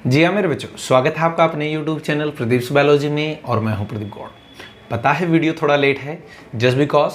जी हाँ मेरे बच्चों, स्वागत है आपका अपने YouTube चैनल प्रदीप बायोलॉजी में और मैं हूँ प्रदीप गौड़। पता है वीडियो थोड़ा लेट है जस्ट बिकॉज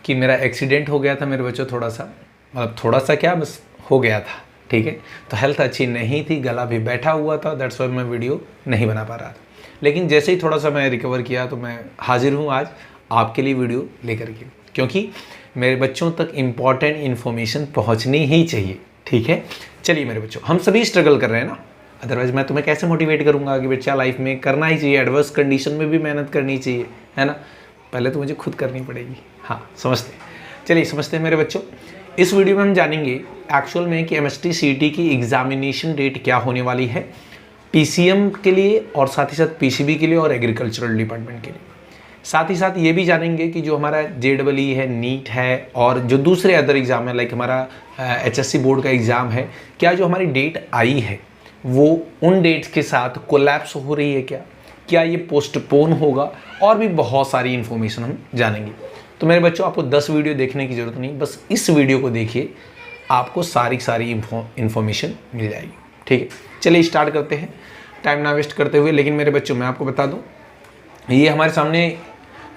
कि मेरा एक्सीडेंट हो गया था मेरे बच्चों। थोड़ा सा क्या बस हो गया था, ठीक है। तो हेल्थ अच्छी नहीं थी, गला भी बैठा हुआ था, दैट्स वाई मैं वीडियो नहीं बना पा रहा था। लेकिन जैसे ही थोड़ा सा मैं रिकवर किया तो मैं हाजिर हूँ आज आपके लिए वीडियो लेकर के, क्योंकि मेरे बच्चों तक इम्पॉर्टेंट इन्फॉर्मेशन पहुँचनी ही चाहिए, ठीक है। चलिए मेरे बच्चों, हम सभी स्ट्रगल कर रहे हैं ना, अदरवाइज मैं तुम्हें कैसे मोटिवेट करूंगा कि बच्चा लाइफ में करना ही चाहिए, एडवर्स कंडीशन में भी मेहनत करनी चाहिए, है ना। पहले तो मुझे खुद करनी पड़ेगी। हाँ समझते हैं, चलिए समझते हैं मेरे बच्चों। इस वीडियो में हम जानेंगे एक्चुअल में कि MST CET की एग्जामिनेशन डेट क्या होने वाली है PCM के लिए और साथ ही साथ PCB के लिए और एग्रीकल्चरल डिपार्टमेंट के लिए। साथ ही साथ ये भी जानेंगे कि जो हमारा JEE है, नीट है और जो दूसरे अदर एग्ज़ाम है लाइक हमारा HSC बोर्ड का एग्ज़ाम है, क्या जो हमारी डेट आई है वो उन डेट्स के साथ कोलैप्स हो रही है, क्या ये पोस्टपोन होगा, और भी बहुत सारी इन्फॉर्मेशन हम जानेंगे। तो मेरे बच्चों, आपको 10 वीडियो देखने की ज़रूरत नहीं, बस इस वीडियो को देखिए, आपको सारी इन्फॉर्मेशन मिल जाएगी, ठीक है। चलिए स्टार्ट करते हैं टाइम ना वेस्ट करते हुए। लेकिन मेरे बच्चों, मैं आपको बता दूं, ये हमारे सामने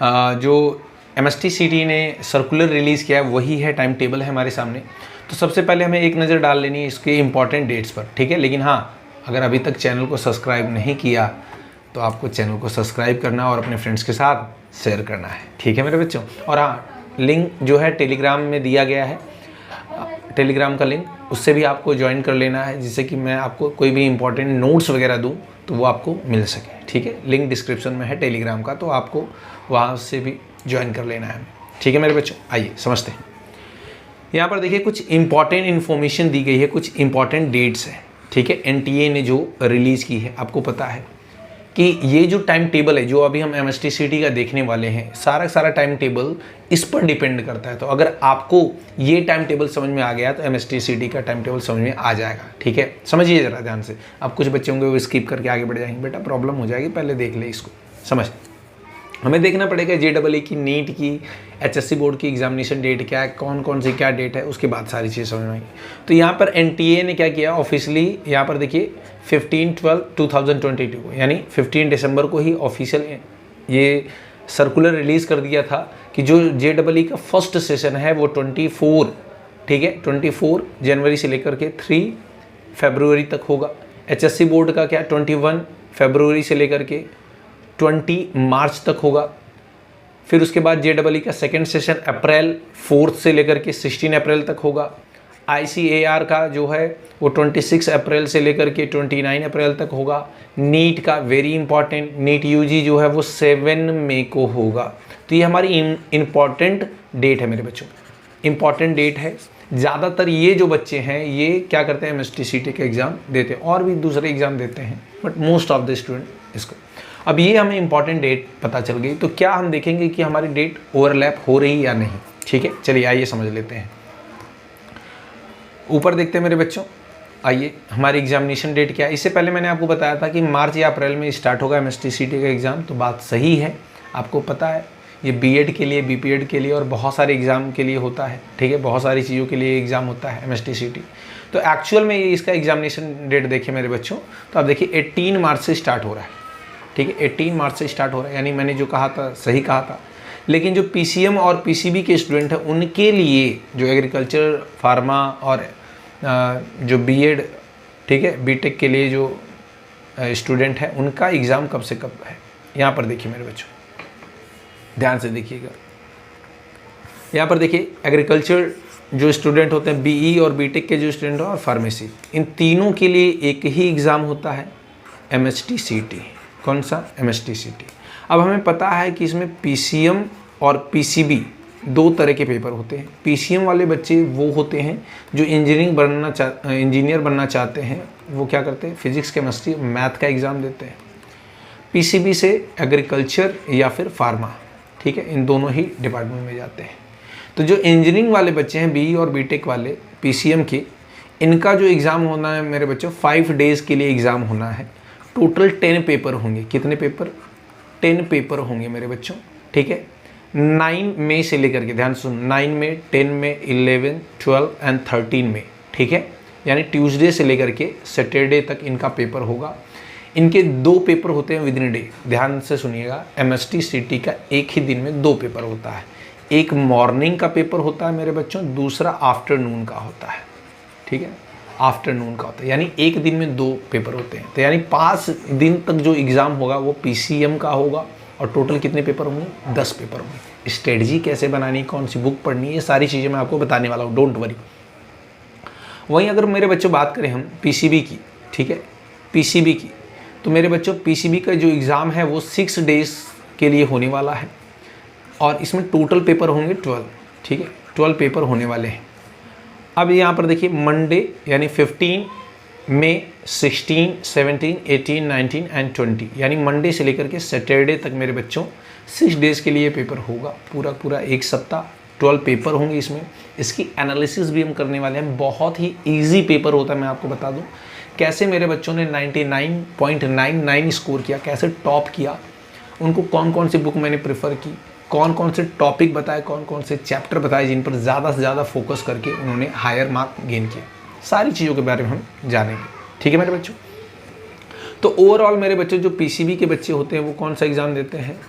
जो MST CET ने सर्कुलर रिलीज़ किया है वही है, टाइम टेबल है हमारे सामने। तो सबसे पहले हमें एक नज़र डाल लेनी है इसके इंपॉर्टेंट डेट्स पर, ठीक है। लेकिन हाँ, अगर अभी तक चैनल को सब्सक्राइब नहीं किया तो आपको चैनल को सब्सक्राइब करना और अपने फ्रेंड्स के साथ शेयर करना है, ठीक है मेरे बच्चों। और हाँ, लिंक जो है टेलीग्राम में दिया गया है, टेलीग्राम का लिंक, उससे भी आपको ज्वाइन कर लेना है, जिससे कि मैं आपको कोई भी इंपॉर्टेंट नोट्स वगैरह दूँ तो वो आपको मिल सके, ठीक है। लिंक डिस्क्रिप्शन में है टेलीग्राम का, तो आपको वहाँ से भी ज्वाइन कर लेना है, ठीक है मेरे बच्चों। आइए समझते हैं। यहाँ पर देखिए कुछ इंपॉर्टेंट इन्फॉर्मेशन दी गई है, कुछ इंपॉर्टेंट डेट्स हैं, ठीक है। NTA ने जो रिलीज़ की है, आपको पता है कि ये जो टाइम टेबल है जो अभी हम MST CET का देखने वाले हैं, सारा टाइम टेबल इस पर डिपेंड करता है। तो अगर आपको ये टाइम टेबल समझ में आ गया तो MST CET का टाइम टेबल समझ में आ जाएगा, ठीक है। समझिए ज़रा ध्यान से। अब कुछ बच्चे होंगे वो स्किप करके आगे बढ़ जाएंगे, बेटा प्रॉब्लम हो जाएगी, पहले देख ले इसको, समझ। हमें देखना पड़ेगा JEE की, नीट की, HSC बोर्ड की एग्जामिनेशन डेट क्या है, कौन सी क्या डेट है, उसके बाद सारी चीज़ समझ में आएगी। तो यहाँ पर NTA ने क्या किया ऑफिशियली, यहाँ पर देखिए 15/12/2022 को, यानी 15 दिसंबर को ही ऑफिशियल ये सर्कुलर रिलीज़ कर दिया था कि जो JEE का फर्स्ट सेशन है वो 24, ठीक है, 24 जनवरी से लेकर के 3 फरवरी तक होगा। HSC बोर्ड का क्या 21 फरवरी से लेकर के 20 मार्च तक होगा। फिर उसके बाद JEE का सेकेंड सेशन अप्रैल 4 से लेकर के 16 अप्रैल तक होगा। ICAR का जो है वो 26 अप्रैल से लेकर के 29 अप्रैल तक होगा। नीट का वेरी इंपॉर्टेंट, नीट UG जो है वो 7 मई को होगा। तो ये हमारी इम्पॉर्टेंट डेट है मेरे बच्चों, इम्पॉर्टेंट डेट है। ज़्यादातर ये जो बच्चे हैं ये क्या करते हैं, MST CET का एग्ज़ाम देते हैं, और भी दूसरे एग्ज़ाम देते हैं, but most of the student इसको। अब ये हमें इंपॉर्टेंट डेट पता चल गई, तो क्या हम देखेंगे कि हमारी डेट ओवरलैप हो रही या नहीं, ठीक है। चलिए आइए समझ लेते हैं। ऊपर देखते हैं मेरे बच्चों, आइए हमारी एग्जामिनेशन डेट क्या है। इससे पहले मैंने आपको बताया था कि मार्च या अप्रैल में स्टार्ट होगा MST CET का एग्ज़ाम, तो बात सही है। आपको पता है ये BEd के लिए, BPEd के लिए और बहुत सारे एग्ज़ाम के लिए होता है, ठीक है। बहुत सारी चीज़ों के लिए एग्ज़ाम होता है MST CET। तो एक्चुअल में ये इसका एग्जामिनेशन डेट देखिए मेरे बच्चों, तो आप देखिए 18 मार्च से स्टार्ट हो रहा है, ठीक है। 18 मार्च से स्टार्ट हो रहा है, यानी मैंने जो कहा था सही कहा था। लेकिन जो PCM और PCB के स्टूडेंट हैं उनके लिए, जो एग्रीकल्चर, फार्मा और जो BEd, ठीक है, BTech के लिए जो स्टूडेंट है उनका एग्ज़ाम कब से कब है। यहाँ पर देखिए मेरे बच्चों, ध्यान से देखिएगा। यहाँ पर देखिए एग्रीकल्चर जो स्टूडेंट होते हैं, BE और BTech के जो स्टूडेंट हैं, और फार्मेसी, इन तीनों के लिए एक ही एग्ज़ाम होता है, MST CET। कौन सा, MST CET। अब हमें पता है कि इसमें PCM और PCB दो तरह के पेपर होते हैं। PCM वाले बच्चे वो होते हैं जो इंजीनियर बनना चाहते हैं, वो क्या करते हैं, फिजिक्स, केमिस्ट्री, मैथ का एग्ज़ाम देते हैं। PCB से एग्रीकल्चर या फिर फार्मा, ठीक है, इन दोनों ही डिपार्टमेंट में जाते हैं। तो जो इंजीनियरिंग वाले बच्चे हैं, BE और BTech वाले PCM के, इनका जो एग्ज़ाम होना है मेरे बच्चों, 5 डेज़ के लिए एग्ज़ाम होना है। टोटल 10 पेपर होंगे। कितने पेपर, 10 पेपर होंगे मेरे बच्चों, ठीक है। 9 मई से लेकर के, ध्यान सुन, 9 में, 10 में, 11, 12 एंड 13 में, ठीक है। यानी ट्यूसडे से लेकर के सैटरडे तक इनका पेपर होगा। इनके 2 पेपर होते हैं विद इन डे, ध्यान से सुनिएगा। MST CT का एक ही दिन में 2 पेपर होता है, एक मॉर्निंग का पेपर होता है मेरे बच्चों, दूसरा आफ्टरनून का होता है, ठीक है, आफ्टरनून का होता है, यानी एक दिन में 2 पेपर होते हैं। तो यानी 5 दिन तक जो एग्ज़ाम होगा वो PCM का होगा और टोटल कितने पेपर होंगे? 10 पेपर होंगे। स्ट्रेटजी कैसे बनानी, कौन सी बुक पढ़नी, ये सारी चीज़ें मैं आपको बताने वाला हूँ, डोंट वरी। वहीं अगर मेरे बच्चों बात करें हम PCB की, ठीक है, PCB की, तो मेरे बच्चों PCB का जो एग्ज़ाम है वो 6 डेज़ के लिए होने वाला है और इसमें टोटल पेपर होंगे 12, ठीक है, 12 पेपर होने वाले हैं। अब यहाँ पर देखिए मंडे यानी 15 मई, 16, 17, 18, 19 एंड 20, यानी मंडे से लेकर के सैटरडे तक मेरे बच्चों 6 डेज़ के लिए पेपर होगा, पूरा एक सप्ताह 12 पेपर होंगे। इसमें इसकी एनालिसिस भी हम करने वाले हैं। बहुत ही इजी पेपर होता है, मैं आपको बता दूं कैसे मेरे बच्चों ने 99.99 स्कोर किया, कैसे टॉप किया, उनको कौन कौन सी बुक मैंने प्रेफर की, कौन कौन से टॉपिक बताए, कौन कौन से चैप्टर बताए जिन पर ज़्यादा से ज़्यादा फोकस करके उन्होंने हायर मार्क गेन किए, सारी चीज़ों के बारे में हम जानेंगे, ठीक है मेरे बच्चों। तो ओवरऑल मेरे बच्चे जो PCB के बच्चे होते हैं वो कौन सा एग्ज़ाम देते हैं?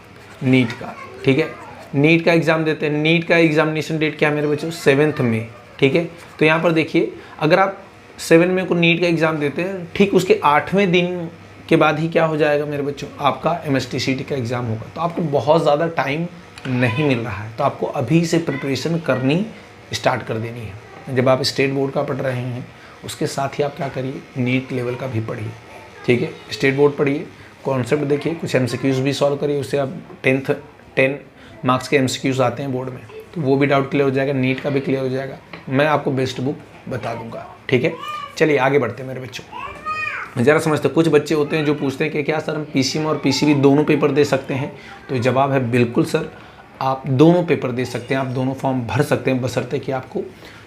नीट का, ठीक है, नीट का एग्ज़ाम देते हैं। नीट का एग्जामिनेशन डेट क्या है मेरे बच्चों? 7 मई, ठीक है। तो यहाँ पर देखिए अगर आप 7 मई को नीट का एग्ज़ाम देते हैं, ठीक उसके 8वें दिन के बाद ही क्या हो जाएगा मेरे बच्चों? आपका MST CT का एग्ज़ाम होगा। तो आपको बहुत ज़्यादा टाइम नहीं मिल रहा है, तो आपको अभी से प्रिपरेशन करनी स्टार्ट कर देनी है। जब आप स्टेट बोर्ड का पढ़ रहे हैं उसके साथ ही आप क्या करिए, नीट लेवल का भी पढ़िए, ठीक है। स्टेट बोर्ड पढ़िए, कॉन्सेप्ट देखिए, कुछ MCQs भी सॉल्व करिए, उससे आप 10 मार्क्स के MCQs आते हैं बोर्ड में, तो वो भी डाउट क्लियर हो जाएगा, नीट का भी क्लियर हो जाएगा। मैं आपको बेस्ट बुक बता दूंगा, ठीक है। चलिए आगे बढ़ते हैं मेरे बच्चों। ज़रा समझते, कुछ बच्चे होते हैं जो पूछते हैं कि क्या सर हम PCM और PCB दोनों पेपर दे सकते हैं? तो जवाब है बिल्कुल सर, आप दोनों पेपर दे सकते हैं, आप दोनों फॉर्म भर सकते हैं, बशर्ते कि आपको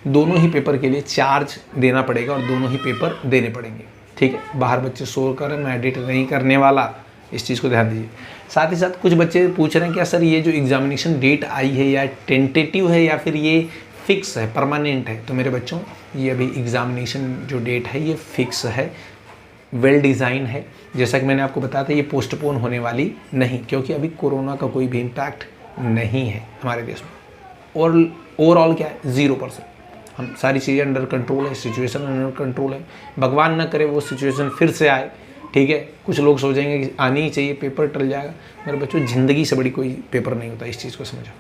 दोनों ही पेपर के लिए चार्ज देना पड़ेगा और दोनों ही पेपर देने पड़ेंगे, ठीक है। बाहर बच्चे शोर कर रहे हैं, मैं एडिट नहीं करने वाला, इस चीज़ को ध्यान दीजिए। साथ ही साथ कुछ बच्चे पूछ रहे हैं क्या सर ये जो एग्जामिनेशन डेट आई है या टेंटेटिव है या फिर ये फिक्स है, परमानेंट है? तो मेरे बच्चों ये अभी एग्जामिनेशन जो डेट है ये फिक्स है, वेल डिज़ाइन है। जैसा कि मैंने आपको बताया था ये पोस्टपोन होने वाली नहीं, क्योंकि अभी कोरोना का कोई भी इम्पैक्ट नहीं है हमारे देश में। और ओवरऑल क्या है, 0%। हम सारी चीज़ें अंडर कंट्रोल है, सिचुएशन अंडर कंट्रोल है। भगवान ना करे वो सिचुएशन फिर से आए, ठीक है। कुछ लोग सोचेंगे कि आनी ही चाहिए, पेपर टल जाएगा। मेरे बच्चों ज़िंदगी से बड़ी कोई पेपर नहीं होता, इस चीज़ को समझो,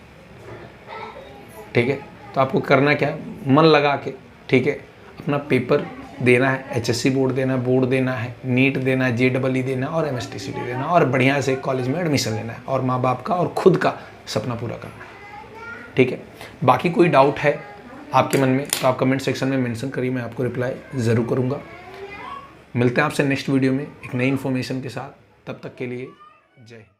ठीक है। तो आपको करना क्या है, मन लगा के, ठीक है, अपना पेपर देना है। HSC बोर्ड देना है, बोर्ड देना है, नीट देना है, JEE देना है और MST CT देना है और बढ़िया से कॉलेज में एडमिशन लेना है और माँ बाप का और खुद का सपना पूरा करना है, ठीक है। बाकी कोई डाउट है आपके मन में तो आप कमेंट सेक्शन में मेंशन करिए, मैं आपको रिप्लाई ज़रूर करूँगा। मिलते हैं आपसे नेक्स्ट वीडियो में एक नई इन्फॉर्मेशन के साथ, तब तक के लिए जय हिंद।